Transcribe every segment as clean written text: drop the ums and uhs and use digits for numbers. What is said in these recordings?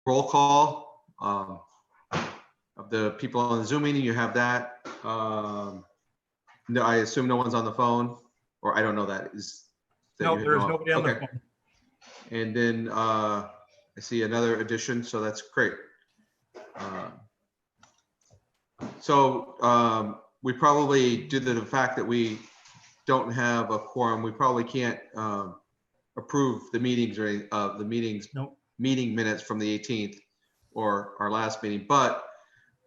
roll call of the people on the Zoom meeting. You have that. No, I assume no one's on the phone, or I don't know that. No, there's nobody on the phone. And then I see another addition, so that's great. We probably, due to the fact that we don't have a quorum, we probably can't approve the meetings or the meetings, Nope. meeting minutes from the 18th or our last meeting. But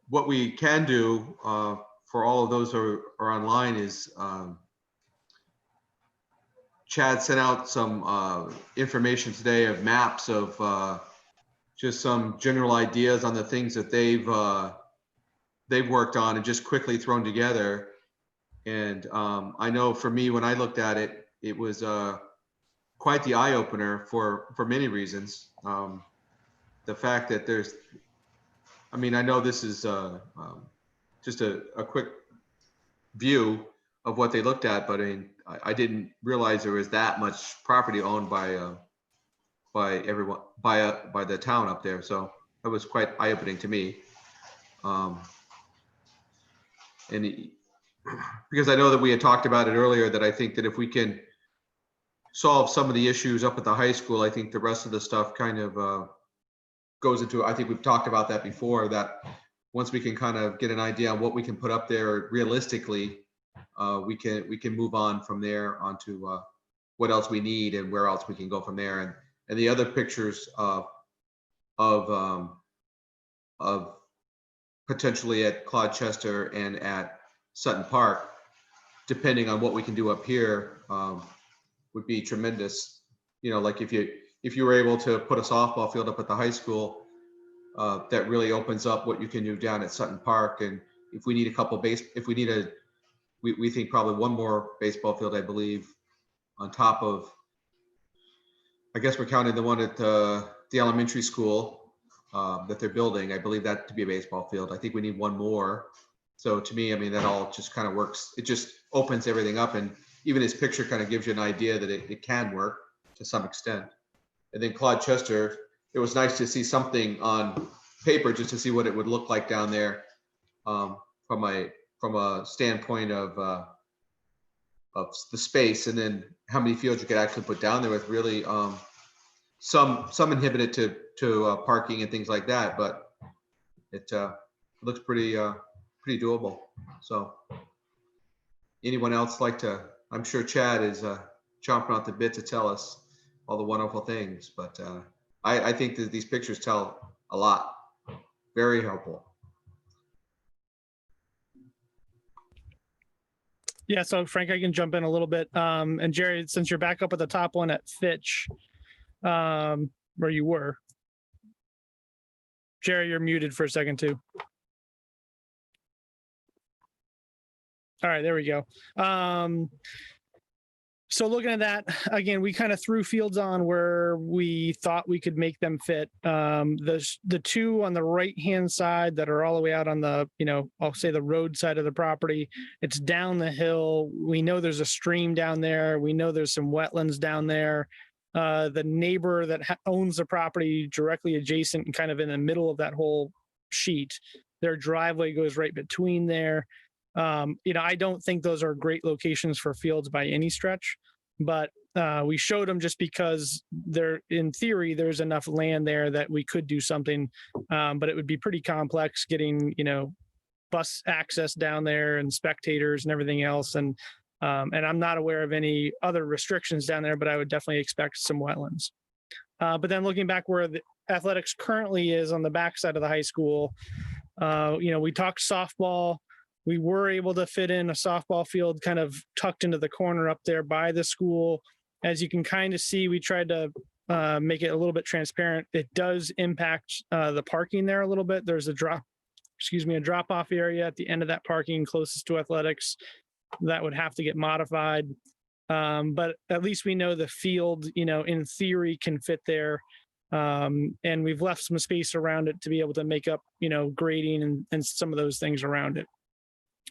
what we can do for all of those who are online is Chad sent out some information today of maps of just some general ideas on the things that they've worked on and just quickly thrown together. And I know for me, when I looked at it, it was quite the eye opener for many reasons. The fact that there's, I mean, I know this is just a quick view of what they looked at, but I mean, I didn't realize there was that much property owned by everyone, by the town up there. So that was quite eye opening to me. Because I know that we had talked about it earlier, that I think that if we can solve some of the issues up at the high school, I think the rest of the stuff kind of goes into, I think we've talked about that before, that once we can kind of get an idea on what we can put up there realistically, we can move on from there onto what else we need and where else we can go from there. And the other pictures of potentially at Claude Chester and at Sutton Park, depending on what we can do up here, would be tremendous. You know, like if you were able to put a softball field up at the high school, that really opens up what you can do down at Sutton Park. And if we need a couple we think probably one more baseball field, I believe, on top of, I guess we're counting the one at the elementary school that they're building. I believe that to be a baseball field. I think we need one more. So to me, I mean, that all just kind of works. It just opens everything up. And even his picture kind of gives you an idea that it can work to some extent. And then Claude Chester, it was nice to see something on paper just to see what it would look like down there from a standpoint of the space, and then how many fields you could actually put down there with really some inhibited to parking and things like that. But it looks pretty doable. So anyone else like to? I'm sure Chad is chomping at the bit to tell us all the wonderful things, but I think that these pictures tell a lot. Very helpful. Yeah, so Frank, I can jump in a little bit. And Jerry, since you're back up at the top one at Fitch, where you were. Jerry, you're muted for a second too. All right, there we go. So looking at that, again, we kind of threw fields on where we thought we could make them fit. The two on the right-hand side that are all the way out on the, I'll say the road side of the property, it's down the hill. We know there's a stream down there. We know there's some wetlands down there. The neighbor that owns the property directly adjacent and kind of in the middle of that whole sheet, their driveway goes right between there. I don't think those are great locations for fields by any stretch, but we showed them just because in theory, there's enough land there that we could do something, but it would be pretty complex getting, bus access down there and spectators and everything else. And I'm not aware of any other restrictions down there, but I would definitely expect some wetlands. But then looking back where the athletics currently is on the backside of the high school, we talked softball. We were able to fit in a softball field kind of tucked into the corner up there by the school. As you can kind of see, we tried to make it a little bit transparent. It does impact the parking there a little bit. There's a drop-off area at the end of that parking closest to athletics that would have to get modified. But at least we know the field, in theory can fit there. And we've left some space around it to be able to make up, grading and some of those things around it.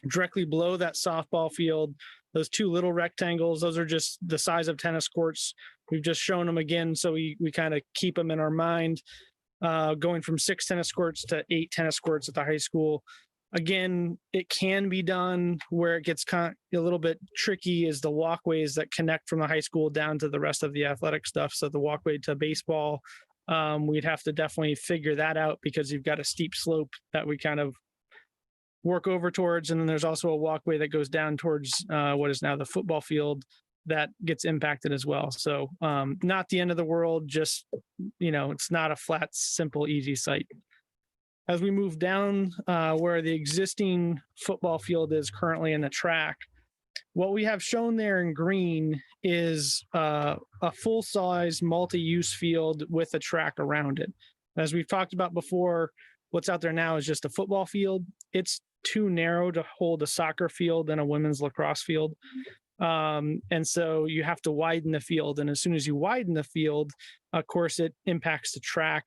Directly below that softball field, those two little rectangles, those are just the size of tennis courts. We've just shown them again, so we kind of keep them in our mind. going from 6 tennis courts to 8 tennis courts at the high school. Again, it can be done. Where it gets kind of a little bit tricky is the walkways that connect from the high school down to the rest of the athletic stuff. So the walkway to baseball, we'd have to definitely figure that out because you've got a steep slope that we kind of work over towards. And then there's also a walkway that goes down towards what is now the football field that gets impacted as well. So not the end of the world, just, it's not a flat, simple, easy site. As we move down where the existing football field is currently in the track, what we have shown there in green is a full-size multi-use field with a track around it. As we've talked about before, what's out there now is just a football field. It's too narrow to hold a soccer field and a women's lacrosse field. And so you have to widen the field. And as soon as you widen the field, of course, it impacts the track.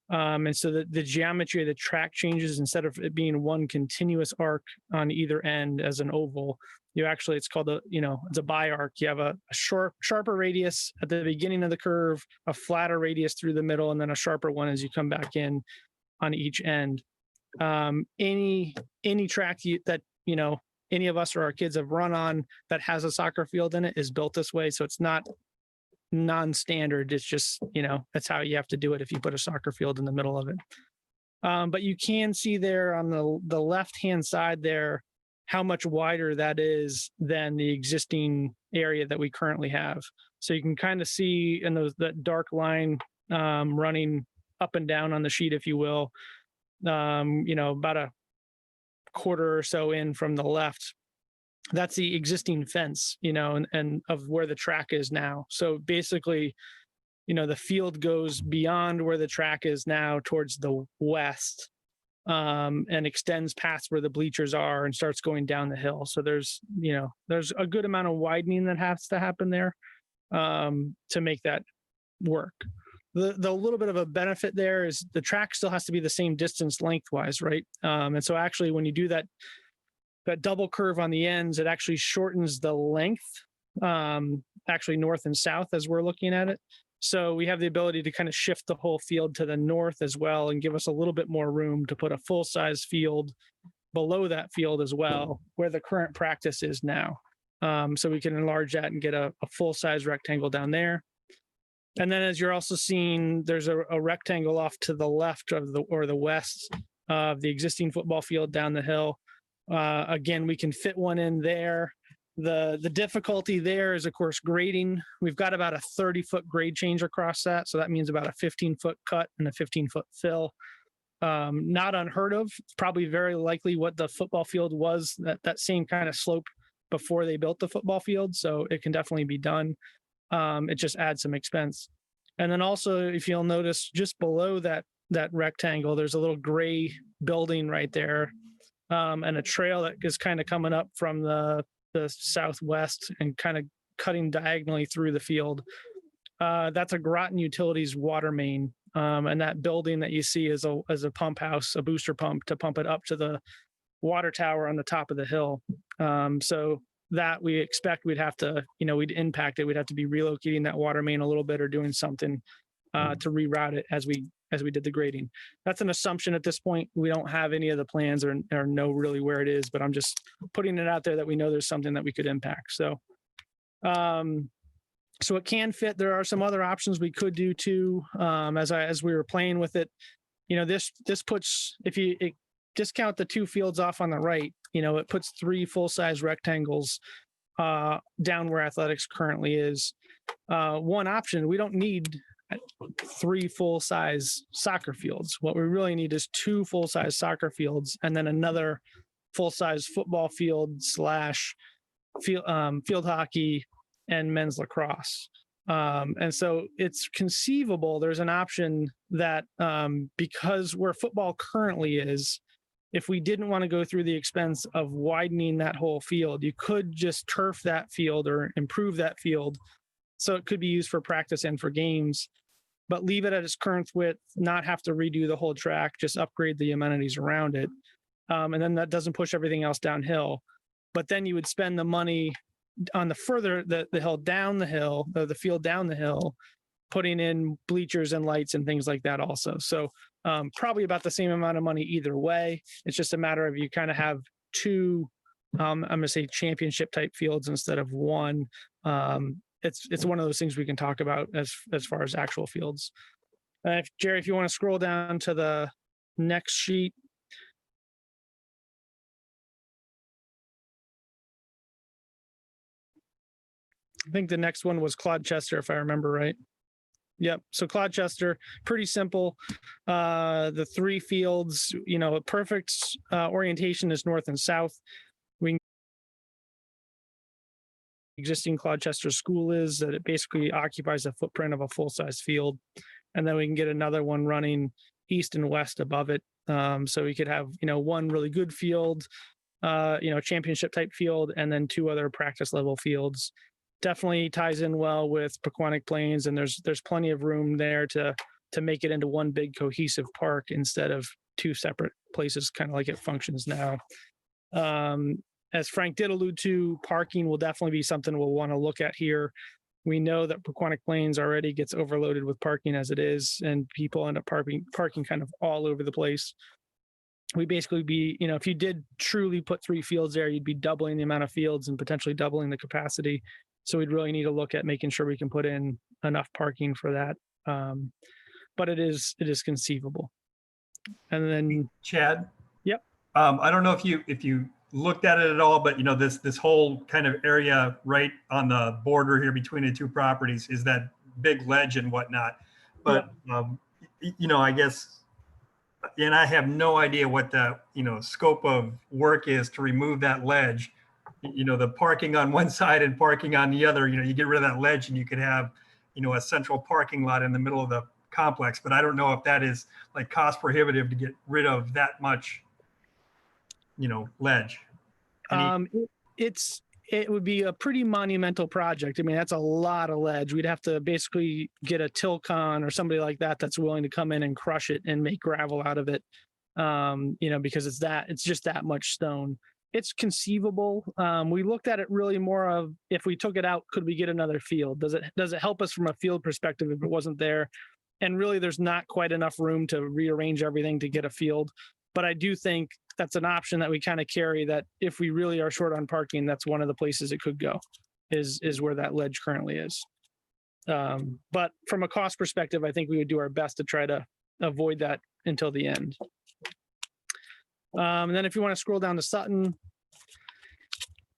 And so the geometry of the track changes. Instead of it being one continuous arc on either end as an oval, it's called it's a bi-arc. You have a sharper radius at the beginning of the curve, a flatter radius through the middle, and then a sharper one as you come back in on each end. Any track that any of us or our kids have run on that has a soccer field in it is built this way. So it's not non-standard. It's just, that's how you have to do it if you put a soccer field in the middle of it. But you can see there on the left-hand side there, how much wider that is than the existing area that we currently have. So you can kind of see in that dark line running up and down on the sheet, if you will, about a quarter or so in from the left. That's the existing fence, and of where the track is now. So basically, the field goes beyond where the track is now towards the west, and extends past where the bleachers are and starts going down the hill. So there's a good amount of widening that has to happen there to make that work. The little bit of a benefit there is the track still has to be the same distance lengthwise, right? And so actually when you do that double curve on the ends, it actually shortens the length, actually north and south as we're looking at it. So we have the ability to kind of shift the whole field to the north as well and give us a little bit more room to put a full-size field below that field as well, where the current practice is now. So we can enlarge that and get a full-size rectangle down there. And then as you're also seeing, there's a rectangle off to the left of the west of the existing football field down the hill. Again, we can fit one in there. The difficulty there is, of course, grading. We've got about a 30-foot grade change across that. So that means about a 15-foot cut and a 15-foot fill. Not unheard of. It's probably very likely what the football field was, that same kind of slope before they built the football field. So it can definitely be done. It just adds some expense. And then also, if you'll notice, just below that rectangle, there's a little gray building right there, and a trail that is kind of coming up from the southwest and kind of cutting diagonally through the field. That's a Groton Utilities water main, and that building that you see is a pump house, a booster pump to pump it up to the water tower on the top of the hill. So that we expect we'd have to, we'd impact it. We'd have to be relocating that water main a little bit or doing something to reroute it as we did the grading. That's an assumption at this point. We don't have any of the plans or know really where it is, but I'm just putting it out there that we know there's something that we could impact. So, so it can fit. There are some other options we could do too. As we were playing with it, this puts, if you discount the two fields off on the right, it puts 3 full-size rectangles down where athletics currently is. One option, we don't need 3 full-size soccer fields. What we really need is 2 full-size soccer fields and then another full-size football field / field hockey and men's lacrosse. And so it's conceivable there's an option that because where football currently is, if we didn't want to go through the expense of widening that whole field, you could just turf that field or improve that field so it could be used for practice and for games, but leave it at its current width, not have to redo the whole track, just upgrade the amenities around it. And then that doesn't push everything else downhill. But then you would spend the money on the hill down the hill, the field down the hill, putting in bleachers and lights and things like that also. So probably about the same amount of money either way. It's just a matter of you kind of have two, I'm going to say championship type fields instead of one. It's one of those things we can talk about as far as actual fields. Jerry, if you want to scroll down to the next sheet. I think the next one was Clodchester, if I remember right. Yep. So Clodchester, pretty simple. The three fields, a perfect orientation is north and south. Existing Clodchester school is that it basically occupies a footprint of a full-size field. And then we can get another one running east and west above it. So we could have, one really good field, championship type field, and then two other practice level fields. Definitely ties in well with Pequannock Plains, and there's plenty of room there to make it into one big cohesive park instead of two separate places, kind of like it functions now. As Frank did allude to, parking will definitely be something we'll want to look at here. We know that Pequannock Plains already gets overloaded with parking as it is, and people end up parking kind of all over the place. We basically be, if you did truly put three fields there, you'd be doubling the amount of fields and potentially doubling the capacity. So we'd really need to look at making sure we can put in enough parking for that. But it is conceivable. And then Chad. Yep. I don't know if you looked at it at all, but this whole kind of area right on the border here between the two properties is that big ledge and whatnot. But I guess, and I have no idea what the scope of work is to remove that ledge. The parking on one side and parking on the other, you get rid of that ledge and you could have, a central parking lot in the middle of the complex. But I don't know if that is like cost prohibitive to get rid of that much, ledge. It would be a pretty monumental project. I mean, that's a lot of ledge. We'd have to basically get a Tilcon or somebody like that that's willing to come in and crush it and make gravel out of it. Because it's just that much stone. It's conceivable. We looked at it really more of, if we took it out, could we get another field? Does it help us from a field perspective if it wasn't there? And really, there's not quite enough room to rearrange everything to get a field. But I do think that's an option that we kind of carry, that if we really are short on parking, that's one of the places it could go, is where that ledge currently is. But from a cost perspective, I think we would do our best to try to avoid that until the end. And then if you want to scroll down to Sutton.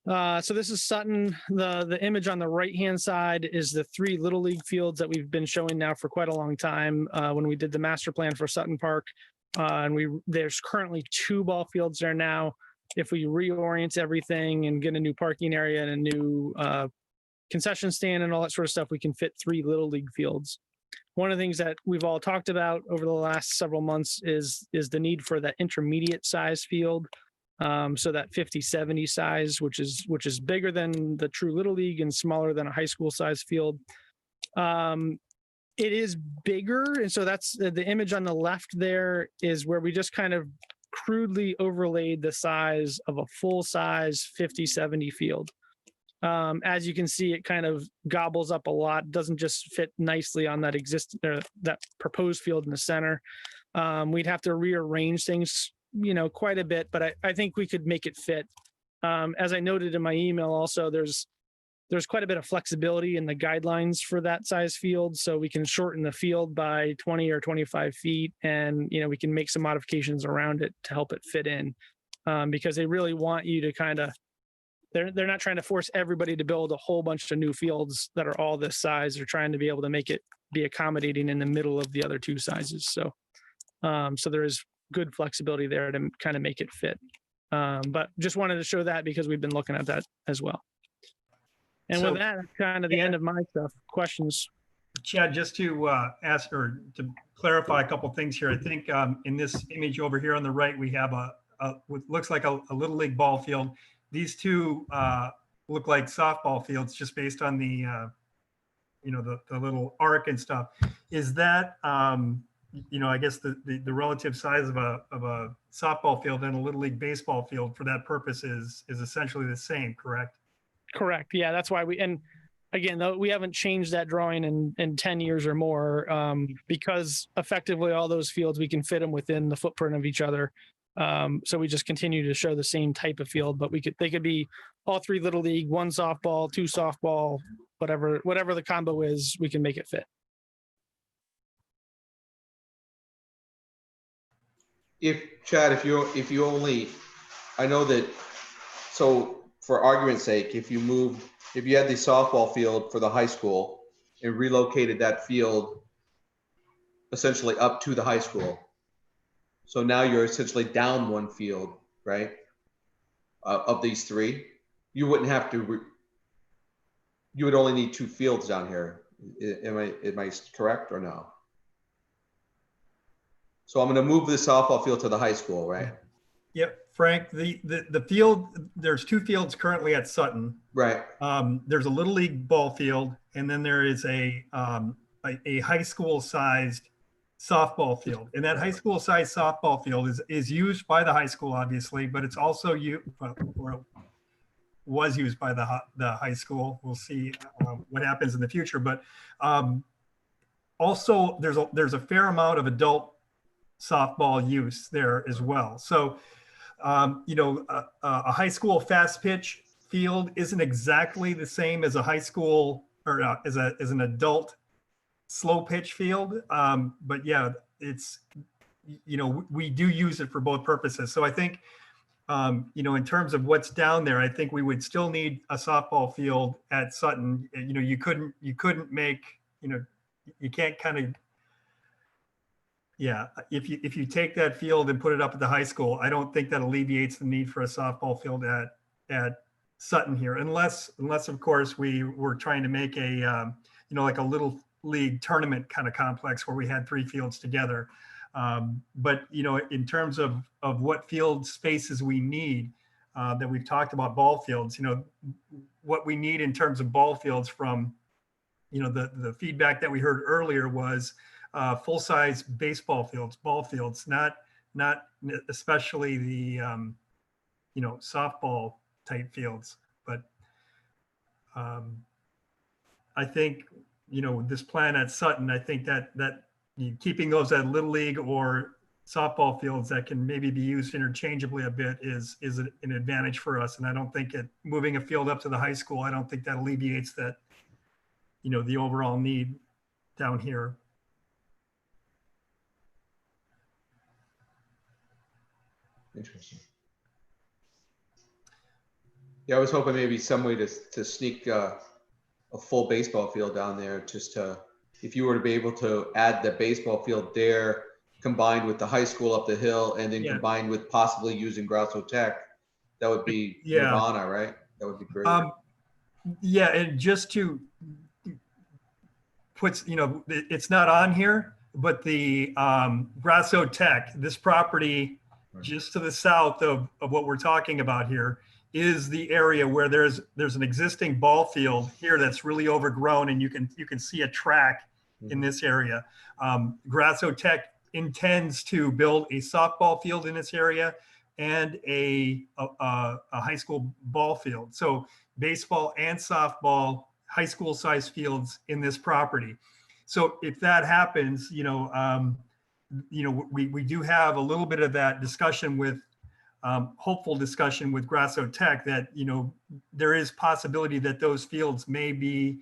So this is Sutton. The image on the right-hand side is the three Little League fields that we've been showing now for quite a long time. When we did the master plan for Sutton Park, and there's currently two ball fields there now. If we reorient everything and get a new parking area and a new concession stand and all that sort of stuff, we can fit three Little League fields. One of the things that we've all talked about over the last several months is the need for that intermediate size field. So that 50-70 size, which is bigger than the true Little League and smaller than a high school size field. It is bigger. And so that's the image on the left there is where we just kind of crudely overlaid the size of a full size 50-70 field. As you can see, it kind of gobbles up a lot, doesn't just fit nicely on that that proposed field in the center. We'd have to rearrange things, quite a bit, but I think we could make it fit. As I noted in my email also, there's quite a bit of flexibility in the guidelines for that size field. So we can shorten the field by 20 or 25 feet and, we can make some modifications around it to help it fit in, because they really want you to kind of, they're not trying to force everybody to build a whole bunch of new fields that are all this size. They're trying to be able to make it be accommodating in the middle of the other two sizes. So, so there is good flexibility there to kind of make it fit. But just wanted to show that because we've been looking at that as well. And with that, that's kind of the end of my stuff. Questions? Chad, just to ask or to clarify a couple things here. I think in this image over here on the right, we have what looks like a Little League ball field. These two look like softball fields just based on the, the little arc and stuff. Is that, I guess the relative size of a softball field and a Little League baseball field for that purpose is essentially the same, correct? Correct. Yeah, that's why again, though, we haven't changed that drawing in 10 years or more, because effectively all those fields, we can fit them within the footprint of each other. So we just continue to show the same type of field, but they could be all three little league, one softball, two softball, whatever the combo is, we can make it fit. Chad, if you only, I know that, so for argument's sake, if you had the softball field for the high school and relocated that field essentially up to the high school. So now you're essentially down one field, right? Of these three, you wouldn't have to, you would only need two fields down here. Am I correct or no? So I'm going to move the softball field to the high school, right? Yep, Frank, the field, there's two fields currently at Sutton. Right. There's a little league ball field, and then there is a high school sized softball field. And that high school sized softball field is used by the high school, obviously, but it's also was used by the high school. We'll see what happens in the future, but also there's a fair amount of adult softball use there as well. So, a high school fast pitch field isn't exactly the same as a high school or as an adult slow pitch field. But yeah, it's, we do use it for both purposes. So I think, in terms of what's down there, I think we would still need a softball field at Sutton. You couldn't make, you can't kind of, yeah, if you take that field and put it up at the high school, I don't think that alleviates the need for a softball field at Sutton here, unless of course we were trying to make a like a little league tournament kind of complex where we had three fields together. But in terms of what field spaces we need, that we've talked about ball fields, what we need in terms of ball fields from, the feedback that we heard earlier was full-size baseball fields, ball fields, not especially the softball type fields. But I think this plan at Sutton, I think that keeping those at little league or softball fields that can maybe be used interchangeably a bit is an advantage for us. And I don't think moving a field up to the high school, I don't think that alleviates that the overall need down here. Interesting. Yeah, I was hoping maybe some way to sneak a full baseball field down there, just if you were to be able to add the baseball field there, combined with the high school up the hill, and then combined with possibly using Grasso Tech, that would be nirvana, right? That would be great. Yeah, and just to put, it's not on here, but the Grasso Tech, this property just to the south of what we're talking about here, is the area where there's an existing ball field here that's really overgrown, and you can see a track in this area. Grasso Tech intends to build a softball field in this area and a high school ball field. So baseball and softball, high school size fields in this property. So if that happens, we do have a little bit of that discussion with hopeful discussion with Grasso Tech that, there is possibility that those fields may be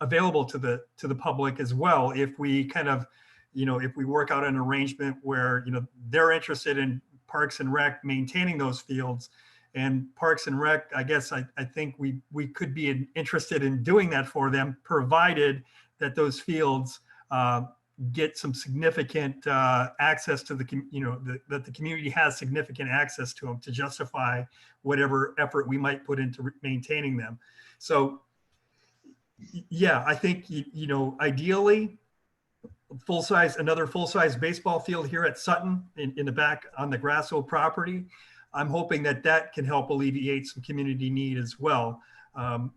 available to the public as well. If we kind of, if we work out an arrangement where, they're interested in Parks and Rec maintaining those fields, and Parks and Rec, I guess, I think we could be interested in doing that for them, provided that those fields get some significant access to that the community has significant access to them to justify whatever effort we might put into maintaining them. So yeah, I think, ideally another full-size baseball field here at Sutton in the back on the Grasso property. I'm hoping that can help alleviate some community need as well.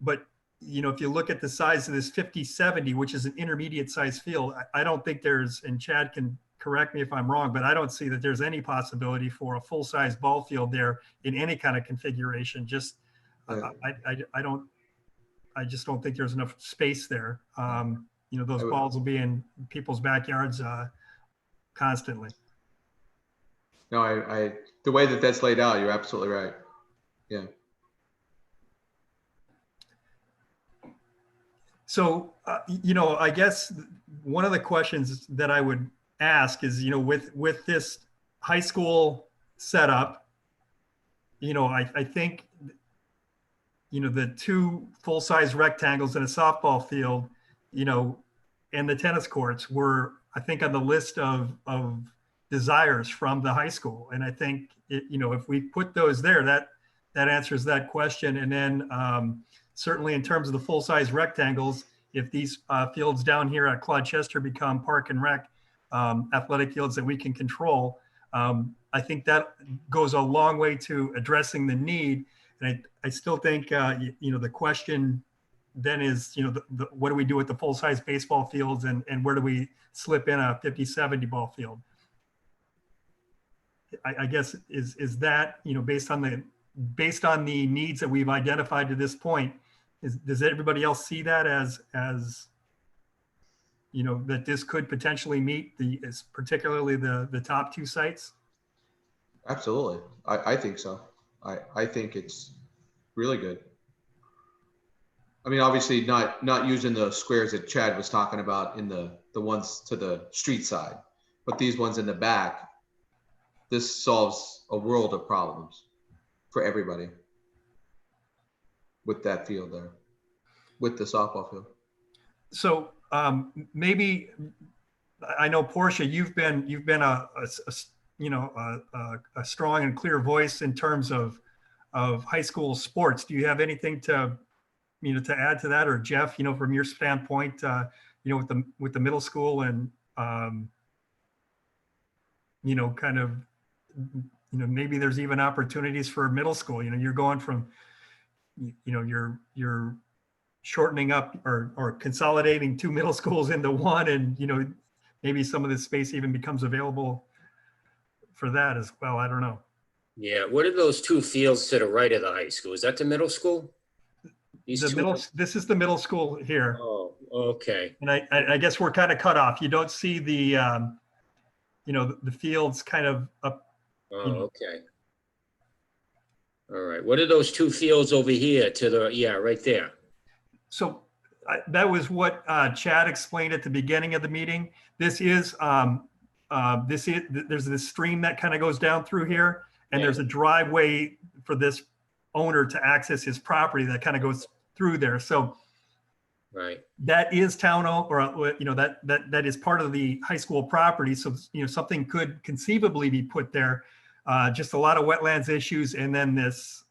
But if you look at the size of this 50-70, which is an intermediate size field, I don't think and Chad can correct me if I'm wrong, but I don't see that there's any possibility for a full size ball field there in any kind of configuration. Just, I don't I just don't think there's enough space there. Those I would- balls will be in people's backyards constantly. No, the way that that's laid out, you're absolutely right. Yeah. So, I guess one of the questions that I would ask is, with this high school setup, I think, the two full-size rectangles in a softball field, and the tennis courts were, I think, on the list of desires from the high school. And I think, if we put those there, that answers that question. And then certainly in terms of the full-size rectangles, if these fields down here at Claude Chester become park and rec athletic fields that we can control, I think that goes a long way to addressing the need. And I still think, the question then is, what do we do with the full-size baseball fields, and where do we slip in a 50-70 ball field? I guess is that, based on the needs that we've identified to this point, does everybody else see that as that this could potentially meet particularly the top two sites? Absolutely. I think so. I think it's really good. I mean, obviously not using the squares that Chad was talking about in the ones to the street side, but these ones in the back, this solves a world of problems for everybody with that field there, with the softball field. So maybe, I know, Portia, you've been a strong and clear voice in terms of high school sports. Do you have anything to add to that, or Jeff, from your standpoint, with the middle school and kind of, maybe there's even opportunities for middle school. You're going from, you're shortening up or consolidating two middle schools into one, and maybe some of this space even becomes available for that as well. I don't know. Yeah, what are those two fields to the right of the high school? Is that the middle school? These two? This is the middle school here. Oh, okay. And I guess we're kind of cut off. You don't see the, the fields kind of up. Oh, okay. All right. What are those two fields over here to the, right there? So that was what Chad explained at the beginning of the meeting. There's this stream that kind of goes down through here, and there's a driveway for this owner to access his property that kind of goes through there. So right, that is town owned, or that is part of the high school property. So something could conceivably be put there. Just a lot of wetlands issues, and then this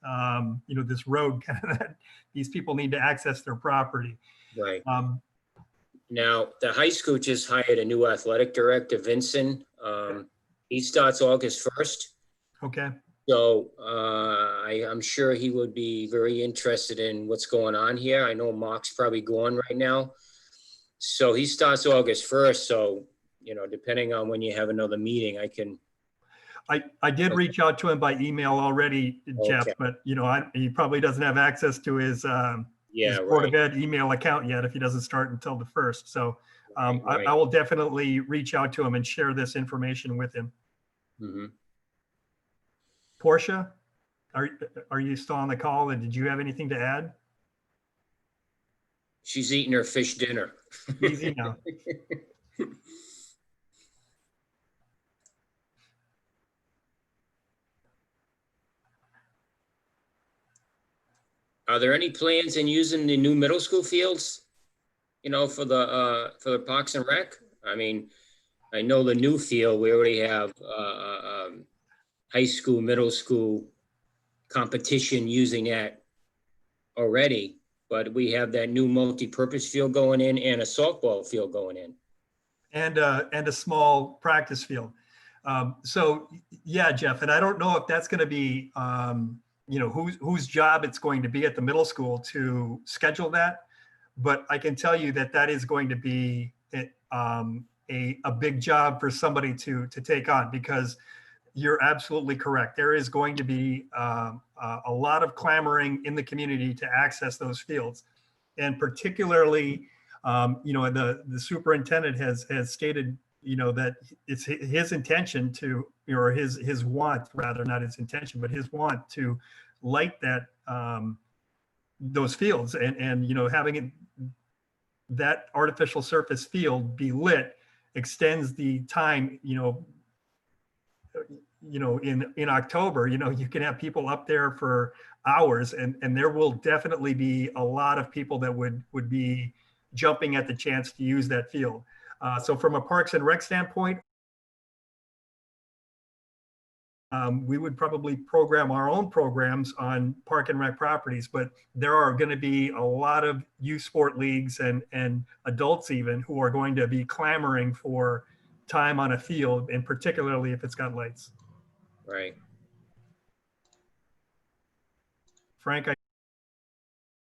this road kind of that these people need to access their property. right. Now, the high school just hired a new athletic director, Vincent. He starts August 1st. Okay. So I'm sure he would be very interested in what's going on here. I know Mark's probably gone right now. So he starts August 1st. So, depending on when you have another meeting, I did reach out to him by email already, Jeff, Okay. but he probably doesn't have access to his Board of Ed email account yet if he doesn't start until the 1st. So Right. I will definitely reach out to him and share this information with him. Mm-hmm. Portia, are you still on the call, and did you have anything to add? She's eating her fish dinner. Easy now. Are there any plans in using the new middle school fields, for the Parks and Rec? I mean, I know the new field, we already have high school, middle school competition using that already, but we have that new multi-purpose field going in and a softball field going in. And a small practice field. So yeah, Jeff, and I don't know if that's going to be, whose job it's going to be at the middle school to schedule that, but I can tell you that is going to be a big job for somebody to take on, because you're absolutely correct. There is going to be a lot of clamoring in the community to access those fields. And particularly, the superintendent has stated, that it's his intention to, or his want, rather, not his intention, but his want to light that, those fields, and having it, that artificial surface field be lit extends the time, in October, you can have people up there for hours, and there will definitely be a lot of people that would be jumping at the chance to use that field. So from a Parks and Rec standpoint, we would probably program our own programs on Park and Rec properties, but there are going to be a lot of youth sport leagues and adults even who are going to be clamoring for time on a field, and particularly if it's got lights. Right. Frank, I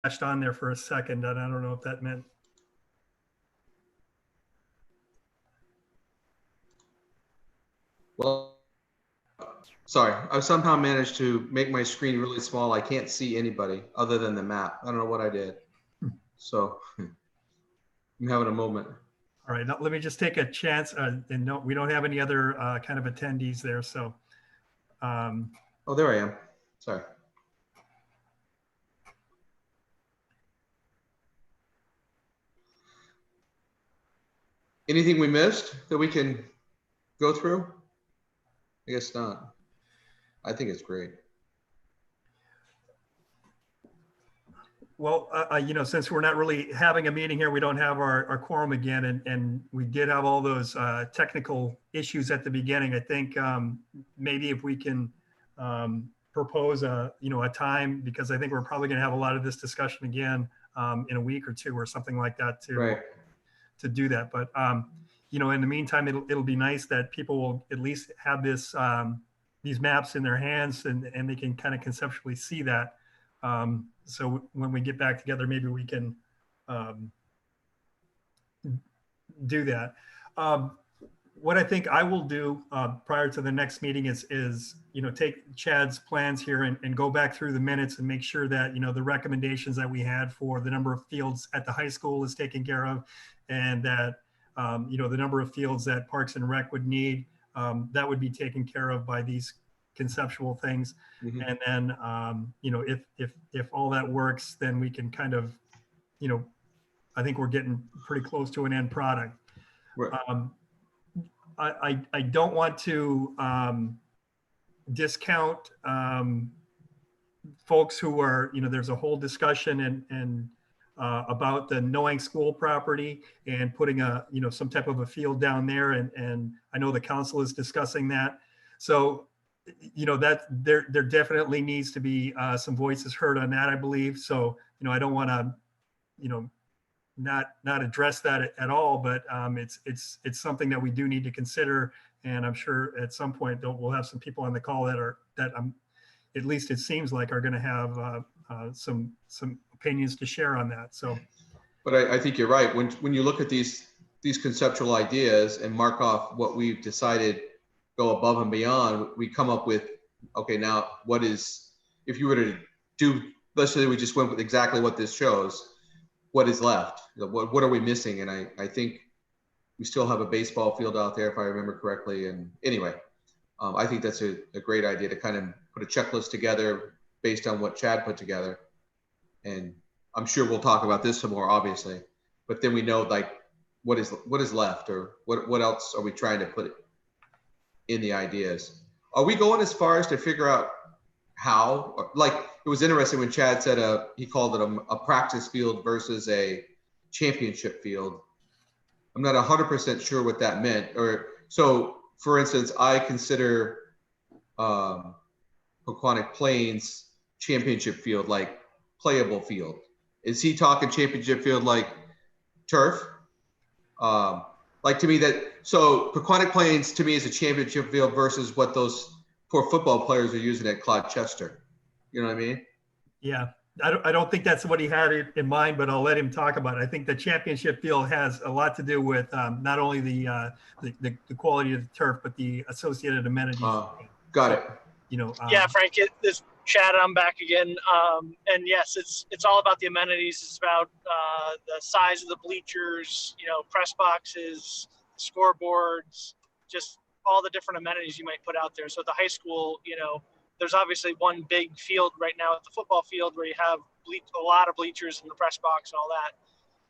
flashed on there for a second, and I don't know if that meant. Well, sorry, I've somehow managed to make my screen really small. I can't see anybody other than the map. I don't know what I did. So I'm having a moment. All right, now let me just take a chance, and no, we don't have any other kind of attendees there, so. Oh, there I am. Sorry. Anything we missed that we can go through? I guess not. I think it's great. Well, since we're not really having a meeting here, we don't have our quorum again, and we did have all those technical issues at the beginning. I think maybe if we can propose a time, because I think we're probably going to have a lot of this discussion again in a week or two or something like that to do that. But in the meantime, it'll be nice that people will at least have these maps in their hands, and they can kind of conceptually see that. So when we get back together, maybe we can do that. What I think I will do prior to the next meeting is take Chad's plans here and go back through the minutes and make sure that, the recommendations that we had for the number of fields at the high school is taken care of, and that, the number of fields that Parks and Rec would need, that would be taken care of by these conceptual things. Mm-hmm. And then, if all that works, then we can kind of, I think we're getting pretty close to an end product. Right. I don't want to discount folks who are, there's a whole discussion and about the Knowing School property and putting some type of a field down there. And I know the council is discussing that. So, that there definitely needs to be some voices heard on that, I believe. So, I don't want to, not address that at all, but it's something that we do need to consider. And I'm sure at some point we'll have some people on the call that at least it seems like are going to have some opinions to share on that. So, but I think you're right. When you look at these conceptual ideas and mark off what we've decided go above and beyond, we come up with, okay, now what is, if you were to do, let's say we just went with exactly what this shows, what is left? What are we missing? And I think we still have a baseball field out there, if I remember correctly. And anyway, I think that's a great idea to kind of put a checklist together based on what Chad put together. And I'm sure we'll talk about this some more, obviously, but then we know like what is left, or what else are we trying to put in the ideas. Are we going as far as to figure out how, like, it was interesting when Chad said he called it a practice field versus a championship field. I'm not 100% sure what that meant. Or so, for instance, I consider Aquatic Plains championship field like playable field. Is he talking championship field like turf? Like, to me, so Aquatic Plains to me is a championship field versus what those poor football players are using at Chester. You know what I mean? Yeah. I don't think that's what he had in mind, but I'll let him talk about it. I think the championship field has a lot to do with not only the quality of the turf, but the associated amenities. Got it. Yeah, Frank, Chad, I'm back again. And yes, it's all about the amenities. It's about the size of the bleachers, press boxes, scoreboards, just all the different amenities you might put out there. So at the high school, there's obviously one big field right now at the football field where you have a lot of bleachers in the press box and all that.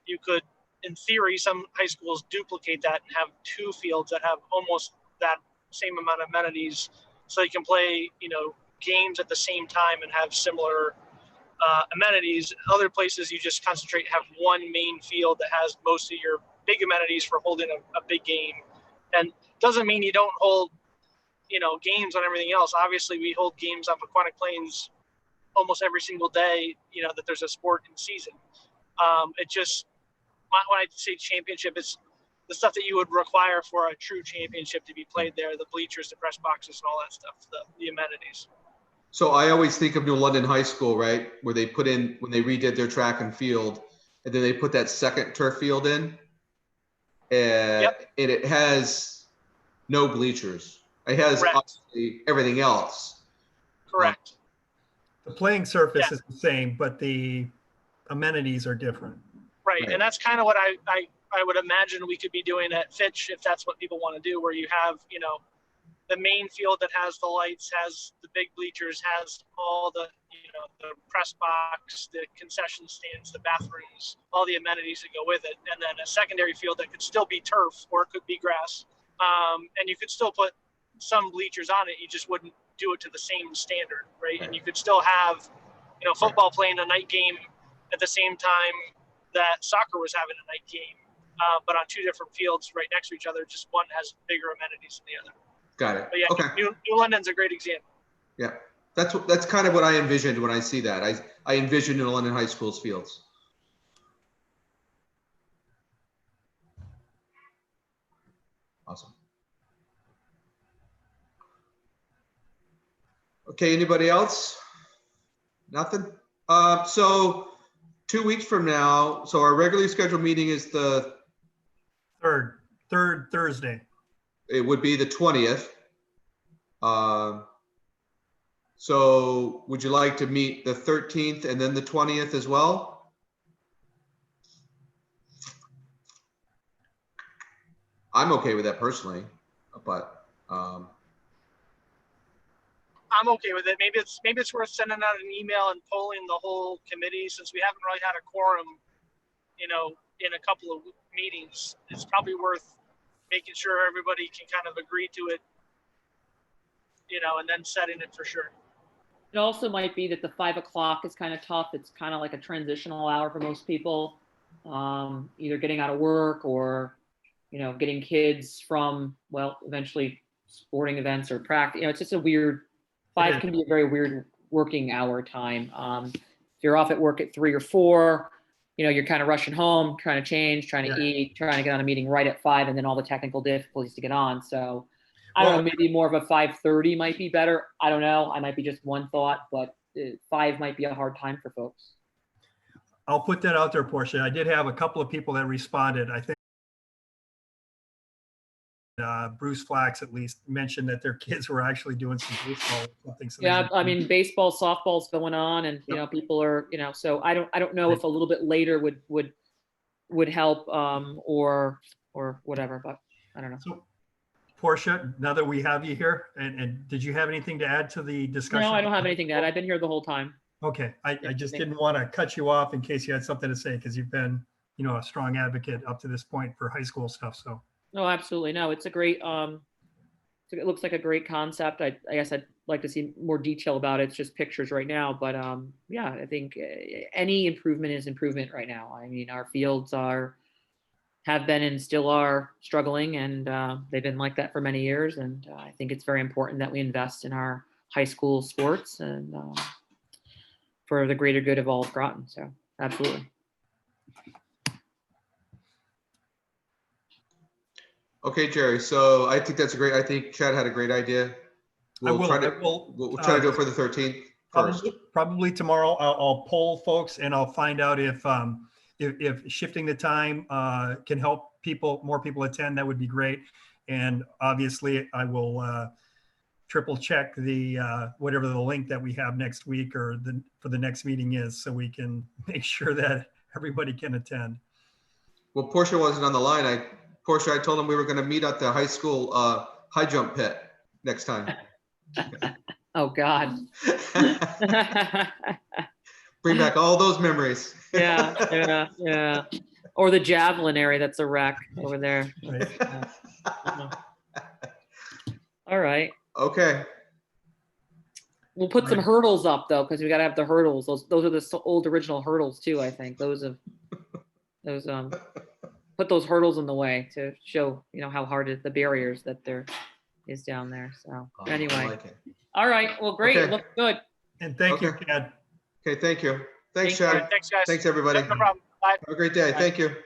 You could, in theory, some high schools duplicate that and have two fields that have almost that same amount of amenities, so you can play, games at the same time and have similar amenities. Other places you just concentrate, have one main field that has most of your big amenities for holding a big game. And doesn't mean you don't hold, games on everything else. Obviously, we hold games on Aquatic Plains almost every single day, that there's a sport in season. It just, when I say championship, it's the stuff that you would require for a true championship to be played there, the bleachers, the press boxes, and all that stuff, the amenities. So I always think of New London High School, right, where they put in, when they redid their track and field, and then they put that second turf field in, and, Yep. and it has no bleachers. It has obviously everything else. Correct. The playing surface is the same, but the amenities are different. Right. And that's kind of what I would imagine we could be doing at Fitch, if that's what people want to do, where you have, the main field that has the lights, has the big bleachers, has all the, the press box, the concession stands, the bathrooms, all the amenities that go with it. And then a secondary field that could still be turf or it could be grass. And you could still put some bleachers on it. You just wouldn't do it to the same standard, right? And you could still have, football playing a night game at the same time that soccer was having a night game, but on two different fields right next to each other. Just one has bigger amenities than the other. Got it. But yeah, Okay. New London's a great example. Yeah, that's kind of what I envisioned when I see that. I envision New London High School's fields. Awesome. Okay, anybody else? Nothing? So 2 weeks from now, so our regularly scheduled meeting is the Third Thursday. It would be the 20th. So would you like to meet the 13th and then the 20th as well? I'm okay with that personally, but I'm okay with it. Maybe it's worth sending out an email and polling the whole committee, since we haven't really had a quorum, in a couple of meetings. It's probably worth making sure everybody can kind of agree to it, and then setting it for sure. It also might be that the 5 o'clock is kind of tough. It's kind of like a transitional hour for most people, either getting out of work or, getting kids from, eventually sporting events or practice. It's just a weird, 5 can be a very weird working hour time. If you're off at work at 3 or 4, you're kind of rushing home, trying to change, trying to eat, trying to get on a meeting right at 5, and then all the technical difficulties to get on. So I don't know, maybe more of a 5:30 might be better. I don't know. I might be just one thought, but 5 might be a hard time for folks. I'll put that out there, Portia. I did have a couple of people that responded. I think Bruce Flax at least mentioned that their kids were actually doing some baseball or something. So yeah, I mean, baseball, softball's going on, and people are, so I don't know if a little bit later would help, or whatever, but I don't know. So, Portia, now that we have you here, and did you have anything to add to the discussion? No, I don't have anything to add. I've been here the whole time. Okay, I just didn't want to cut you off in case you had something to say, because you've been, a strong advocate up to this point for high school stuff. So. No, absolutely. No, it's a great, it looks like a great concept. I guess I'd like to see more detail about it. It's just pictures right now, but yeah, I think any improvement is improvement right now. I mean, our fields have been and still are struggling, and they've been like that for many years. And I think it's very important that we invest in our high school sports and for the greater good of all of Groton. So absolutely. okay, Jerry. So I think I think Chad had a great idea. We'll try to do it for the 13th first. Probably tomorrow. I'll poll folks and I'll find out if shifting the time can help more people attend. That would be great. And obviously I will triple check the, whatever the link that we have next week or for the next meeting is, so we can make sure that everybody can attend. Well, Portia wasn't on the line. Portia, I told him we were going to meet at the high school high jump pit next time. Oh, God. Bring back all those memories. Yeah. Or the javelin area, that's a wreck over there. Right. All right. Okay. We'll put some Right. hurdles up though, because we gotta have the hurdles. Those are the old original hurdles too, I think. Put those hurdles in the way to show, how hard the barriers that there is down there. So I anyway, like it. all right. Well, great. Okay. Looks good. And thank you, Okay. Chad. Okay, thank you. Thanks, Thank you. Chad. Thanks, guys. Thanks, everybody. No problem. Bye. Have a great day. Bye. Thank you.